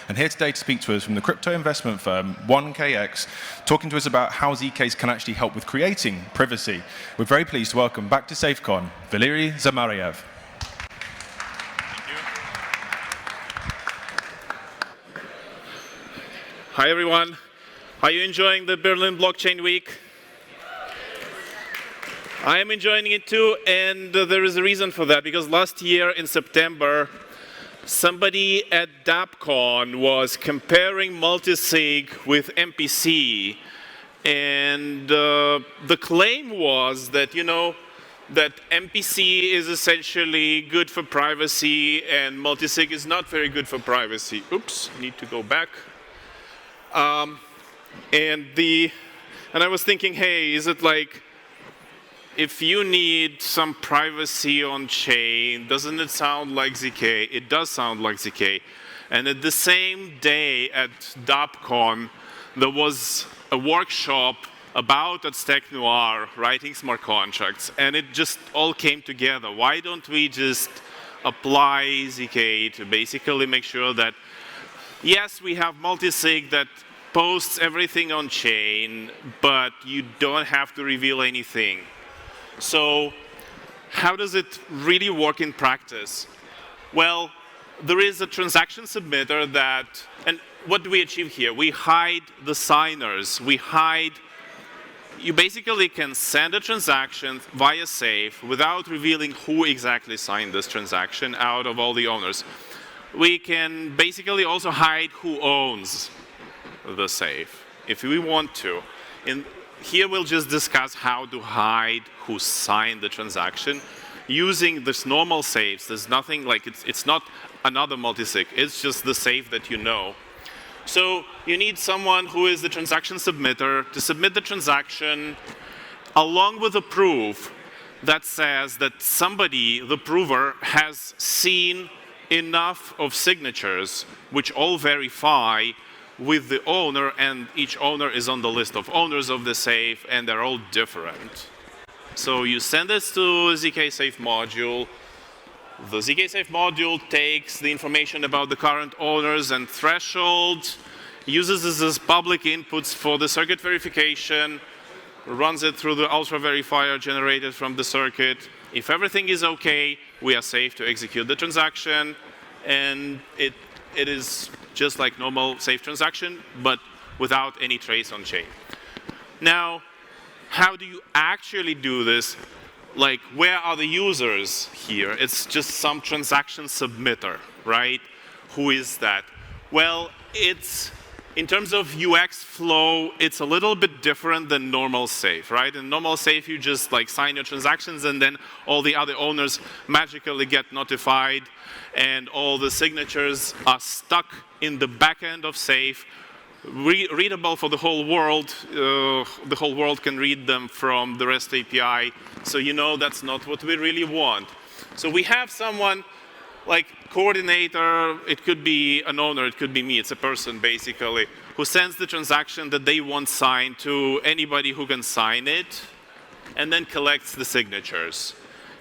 and here today to speak to us from the crypto investment firm 1KX, talking to us about how ZKs can actually help with creating privacy. We're very pleased to welcome back to SafeCon, Valeriy Zamaraiev. Hi, everyone. Are you enjoying the Berlin Blockchain Week? I am enjoying it too, and there is a reason for that, because last year in September, somebody at DAppCon was comparing multi-sig with MPC, and the claim was that, that MPC is essentially good for privacy and multi-sig is not very good for privacy. Oops, need to go back. And I was thinking, hey, is it like, if you need some privacy on chain, doesn't it sound like ZK? It does sound like ZK. And at the same day at DAppCon, there was a workshop about at Stack Noir writing smart contracts, and it just all came together. Why don't we just apply ZK to basically make sure that, yes, we have multi-sig that posts everything on chain, but you don't have to reveal anything. So how does it really work in practice? Well, there is a transaction submitter that, and what do we achieve here? We hide the signers. You basically can send a transaction via safe without revealing who exactly signed this transaction out of all the owners. We can basically also hide who owns the safe, if we want to. Here we'll just discuss how to hide who signed the transaction using this normal safes. There's nothing like, it's not another multi-sig, it's just the safe that you know. So you need someone who is the transaction submitter to submit the transaction along with a proof that says that somebody, the prover, has seen enough of signatures which all verify with the owner, and each owner is on the list of owners of the safe, and they're all different. So you send this to ZK Safe module. The ZK Safe module takes the information about the current owners and threshold, uses this as public inputs for the circuit verification, runs it through the ultra verifier generated from the circuit. If everything is okay, we are safe to execute the transaction, and it is just like normal safe transaction, but without any trace on chain. Now, how do you actually do this? Like, where are the users here? It's just some transaction submitter, right? Who is that? Well, in terms of UX flow, it's a little bit different than normal safe, right? In normal safe, you just like sign your transactions, and then all the other owners magically get notified, and all the signatures are stuck in the back end of safe, readable for the whole world. The whole world can read them from the REST API. So that's not what we really want. So we have someone like coordinator. It could be an owner, it could be me, it's a person basically, who sends the transaction that they want signed to anybody who can sign it, and then collects the signatures.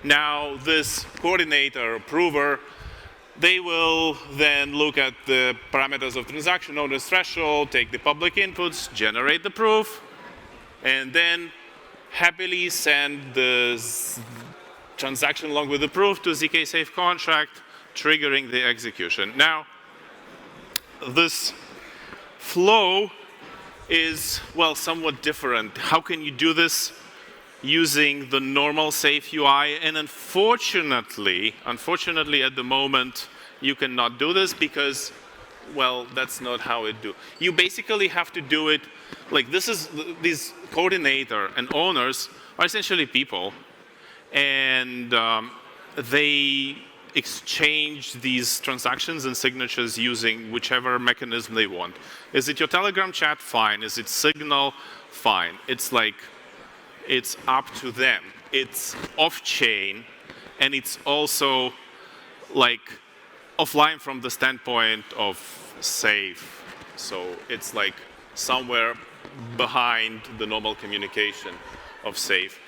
Now this coordinator, approver, they will then look at the parameters of transaction owner's threshold, take the public inputs, generate the proof, and then happily send the transaction along with the proof to ZK Safe contract, triggering the execution. Now, this flow is, well, somewhat different. How can you do this using the normal safe UI? And unfortunately at the moment, you cannot do this because, well, that's not how it do. You basically have to do it like these coordinator and owners are essentially people, and they exchange these transactions and signatures using whichever mechanism they want. Is it your Telegram chat? Fine. Is it Signal? Fine. It's up to them. It's off-chain, and it's also like offline from the standpoint of safe. So it's like somewhere behind the normal communication of safe.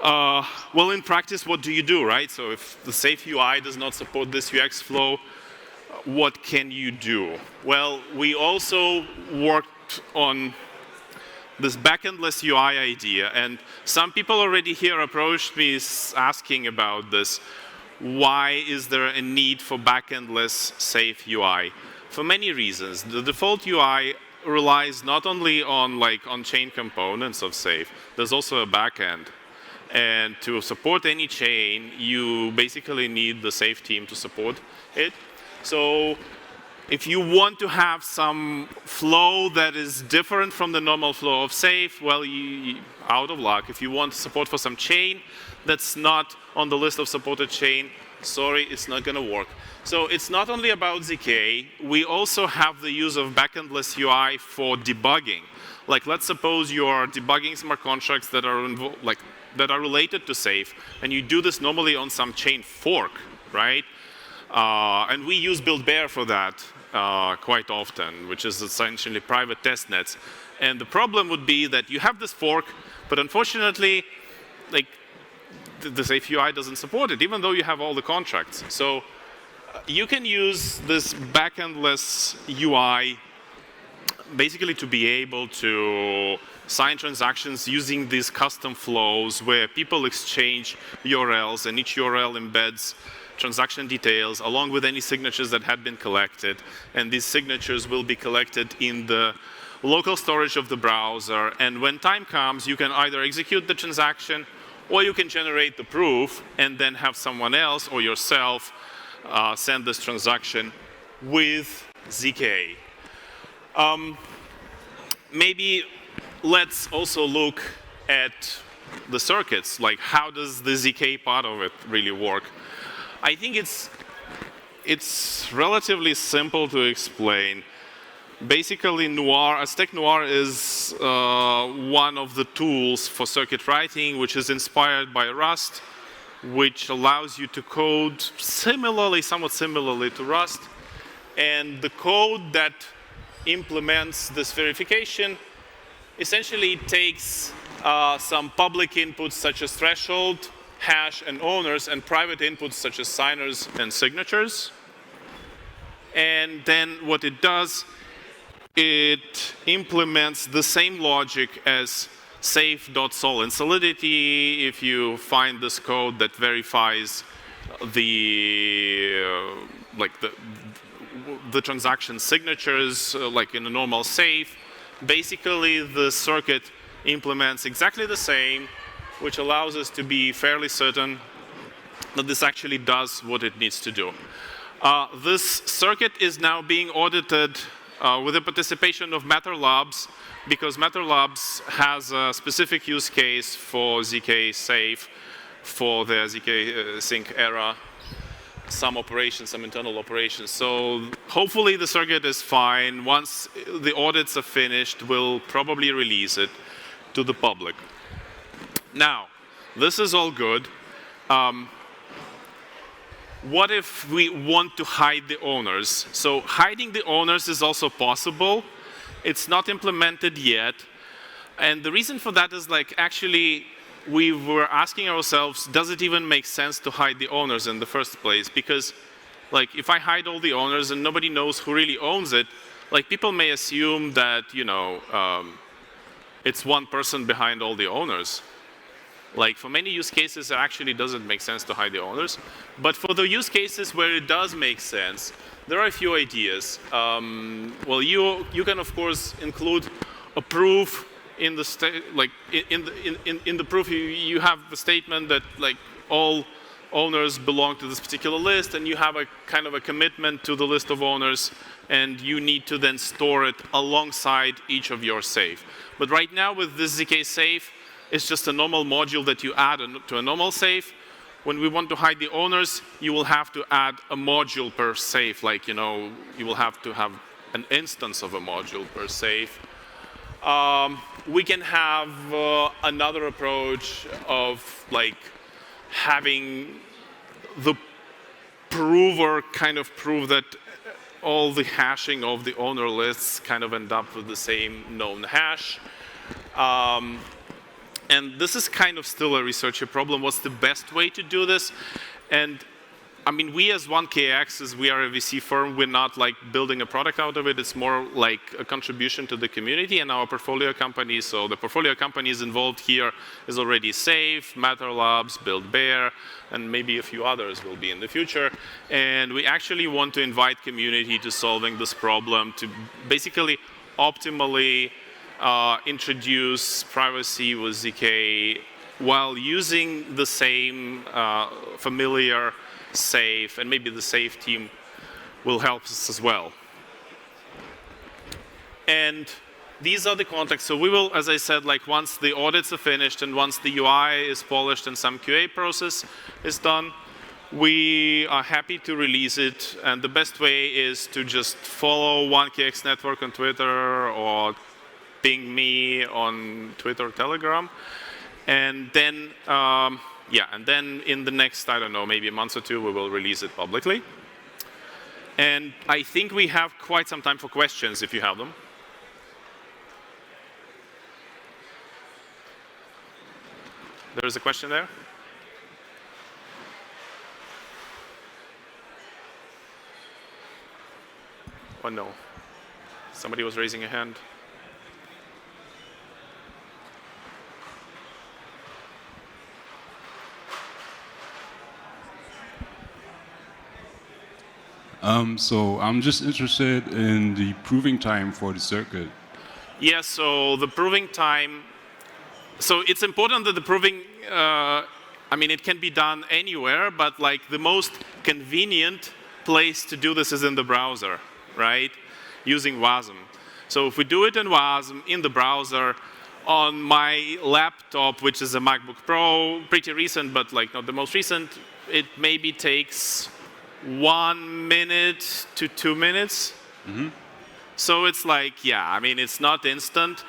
Well, in practice, what do you do, right? So if the safe UI does not support this UX flow, what can you do? Well, we also worked on this backendless UI idea, and some people already here approached me asking about this. Why is there a need for backendless safe UI? For many reasons. The default UI relies not only on on-chain components of safe, there's also a backend. And to support any chain, you basically need the safe team to support it. So if you want to have some flow that is different from the normal flow of safe, well, out of luck. If you want support for some chain that's not on the list of supported chain, sorry, it's not going to work. So it's not only about ZK. We also have the use of backendless UI for debugging. Like, let's suppose you're debugging smart contracts that are that are related to safe, and you do this normally on some chain fork, right? And we use build-bear for that quite often, which is essentially private test nets. And the problem would be that you have this fork, but unfortunately, the safe UI doesn't support it, even though you have all the contracts. So you can use this backendless UI basically to be able to sign transactions using these custom flows where people exchange URLs, and each URL embeds transaction details along with any signatures that had been collected. And these signatures will be collected in the local storage of the browser. And when time comes, you can either execute the transaction, or you can generate the proof and then have someone else or yourself send this transaction with ZK. Maybe let's also look at the circuits, like how does the ZK part of it really work? I think it's relatively simple to explain. Basically, Aztec Noir is one of the tools for circuit writing, which is inspired by Rust, which allows you to code somewhat similarly to Rust. And the code that implements this verification essentially takes some public inputs such as threshold, hash, and owners, and private inputs such as signers and signatures. And then what it does, it implements the same logic as safe.sol. In Solidity, if you find this code that verifies the transaction signatures, like in a normal safe, basically the circuit implements exactly the same, which allows us to be fairly certain that this actually does what it needs to do. This circuit is now being audited with the participation of Matter Labs, because Matter Labs has a specific use case for ZK Safe for their ZK Sync era, some operations, some internal operations. So hopefully the circuit is fine. Once the audits are finished, we'll probably release it to the public. Now, this is all good. What if we want to hide the owners? So hiding the owners is also possible. It's not implemented yet. And the reason for that is actually we were asking ourselves, does it even make sense to hide the owners in the first place? Because if I hide all the owners and nobody knows who really owns it, people may assume that, it's one person behind all the owners. For many use cases, it actually doesn't make sense to hide the owners. But for the use cases where it does make sense, there are a few ideas. Well, you can of course include a proof in the in the proof. You have the statement that all owners belong to this particular list, and you have a kind of a commitment to the list of owners, and you need to then store it alongside each of your safe. But right now with this ZK Safe, it's just a normal module that you add to a normal safe. When we want to hide the owners, you will have to add a module per safe. You will have to have an instance of a module per safe. We can have another approach of having the prover kind of prove that all the hashing of the owner lists kind of end up with the same known hash. And this is kind of still a researcher problem. What's the best way to do this? And I mean, we as 1KX, as we are a VC firm, we're not like building a product out of it. It's more like a contribution to the community and our portfolio companies. So the portfolio companies involved here is already Safe, Matter Labs, Build Bear, and maybe a few others will be in the future. And we actually want to invite community to solving this problem to basically optimally introduce privacy with ZK while using the same familiar Safe, and maybe the Safe team will help us as well. And these are the contacts. So we will, as I said, like once the audits are finished and once the UI is polished and some QA process is done, we are happy to release it. And the best way is to just follow 1KX Network on Twitter or ping me on Twitter or Telegram. And then and then in the next, I don't know, maybe a month or two, we will release it publicly. And I think we have quite some time for questions, if you have them. There is a question there? Oh, no. Somebody was raising a hand. So I'm just interested in the proving time for the circuit. Yeah, so the proving time, so it's important that the proving, I mean, it can be done anywhere, but like the most convenient place to do this is in the browser, right? Using WASM. So if we do it in WASM, in the browser, on my laptop, which is a MacBook Pro, pretty recent, but like not the most recent, it maybe takes 1 minute to 2 minutes. Mm-hmm. So it's like, yeah, I mean, it's not instant,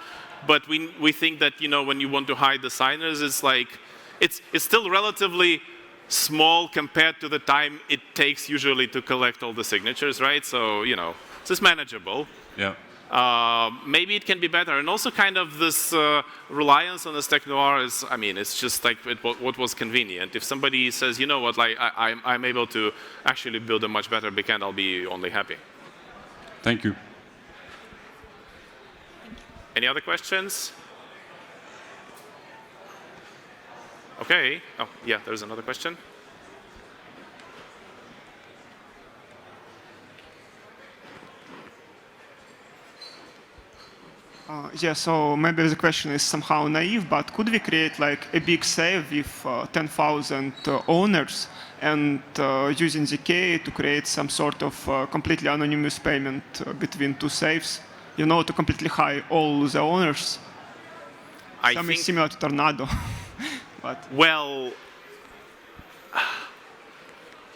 but we think that, you know, when you want to hide the signers, it's like, it's still relatively small compared to the time it takes usually to collect all the signatures, right? So, you know, it's just manageable. Yeah. Maybe it can be better. And also kind of this reliance on this technoir is, I mean, it's just like what was convenient. If somebody says, you know what, like I'm able to actually build a much better backend, I'll be only happy. Thank you. Any other questions? Okay. Oh, yeah, there's another question. Yeah, so maybe the question is somehow naive, but could we create like a big safe with 10,000 owners and using ZK to create some sort of completely anonymous payment between two safes, you know, to completely hide all the owners? Something similar to Tornado. But well,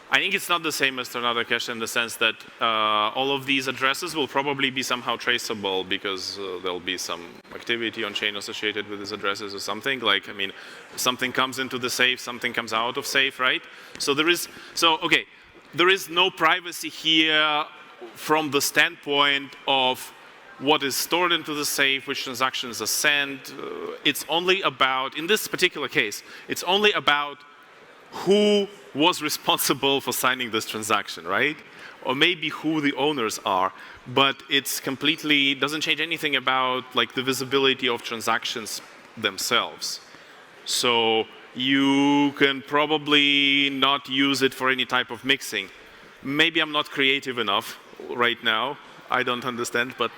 I think it's not the same as Tornado Cache in the sense that all of these addresses will probably be somehow traceable because there'll be some activity on chain associated with these addresses or something. Like, I mean, something comes into the safe, something comes out of safe, right? So there is no privacy here from the standpoint of what is stored into the safe, which transactions are sent. It's only about, in this particular case, it's only about who was responsible for signing this transaction, right? Or maybe who the owners are, but it's completely, doesn't change anything about like the visibility of transactions themselves. So you can probably not use it for any type of mixing. Maybe I'm not creative enough right now. I don't understand, but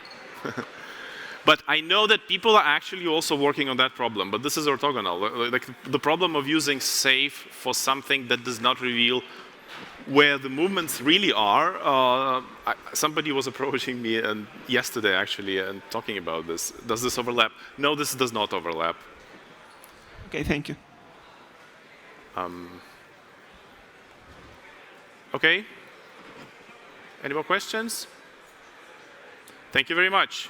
but I know that people are actually also working on that problem, but this is orthogonal. Like the problem of using safe for something that does not reveal where the movements really are. Somebody was approaching me yesterday actually and talking about this. Does this overlap? No, this does not overlap. okay, thank you. Okay. Any more questions? Thank you very much.